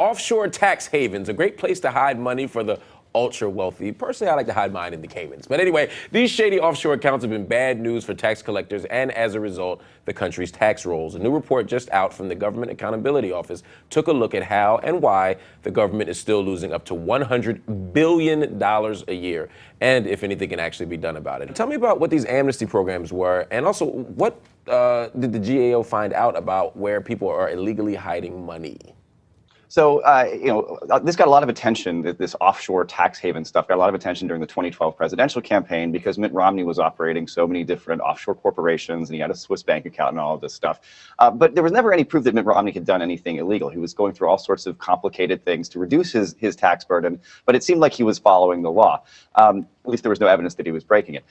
offshore tax havens, a great place to hide money for the ultra wealthy. Personally, I like to hide mine in the Caymans. But anyway, these shady offshore accounts have been bad news for tax collectors and, as a result, the country's tax rolls. A new report just out from the Government Accountability Office took a look at how and why the government is still losing up to $100 billion a year, and if anything can actually be done about it. Tell me about what these amnesty programs were, and also what did the GAO find out about where people are illegally hiding money? So, this got a lot of attention, this offshore tax haven stuff got a lot of attention during the 2012 presidential campaign because Mitt Romney was operating so many different offshore corporations and he had a Swiss bank account and all of this stuff. But there was never any proof that Mitt Romney had done anything illegal. He was going through all sorts of complicated things to reduce his tax burden, but it seemed like he was following the law. At least there was no evidence that he was breaking it.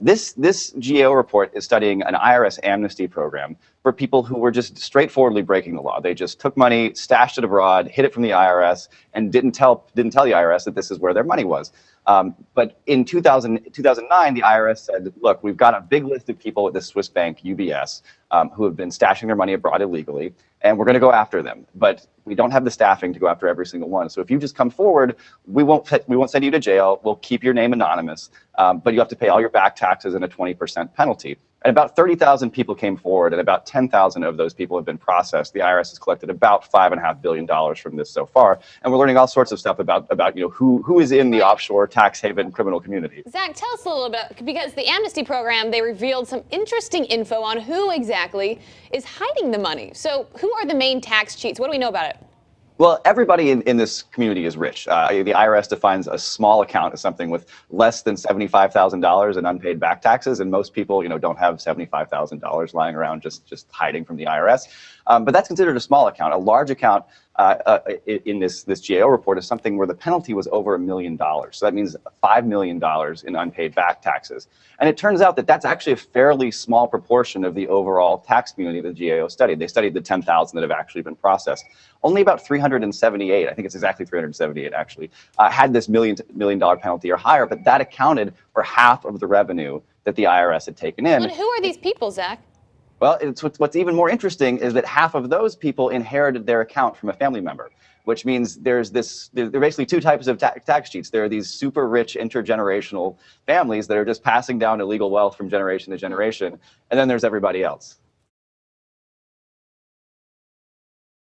This GAO report is studying an IRS amnesty program for people who were just straightforwardly breaking the law. They just took money, stashed it abroad, hid it from the IRS, and didn't tell the IRS that this is where their money was. But in 2009, the IRS said, look, we've got a big list of people at this Swiss bank, UBS, who have been stashing their money abroad illegally, and we're going to go after them. But we don't have the staffing to go after every single one. So if you just come forward, we won't send you to jail. We'll keep your name anonymous, but you have to pay all your back taxes and a 20% penalty. And about 30,000 people came forward, and about 10,000 of those people have been processed. The IRS has collected about $5.5 billion from this so far, and we're learning all sorts of stuff about who is in the offshore tax haven criminal community. Zach, tell us a little bit, because the amnesty program, they revealed some interesting info on who exactly is hiding the money. So who are the main tax cheats? What do we know about it? Well, everybody in this community is rich. The IRS defines a small account as something with less than $75,000 in unpaid back taxes, and most people, don't have $75,000 lying around just hiding from the IRS. But that's considered a small account. A large account in this GAO report is something where the penalty was over $1 million. So that means $5 million in unpaid back taxes. And it turns out that that's actually a fairly small proportion of the overall tax community that the GAO studied. They studied the 10,000 that have actually been processed. Only about 378, I think it's exactly 378 actually, had this $1 million penalty or higher, but that accounted for half of the revenue that the IRS had taken in. And who are these people, Zach? Well, what's even more interesting is that half of those people inherited their account from a family member, which means there are basically two types of tax cheats. There are these super rich intergenerational families that are just passing down illegal wealth from generation to generation, and then there's everybody else.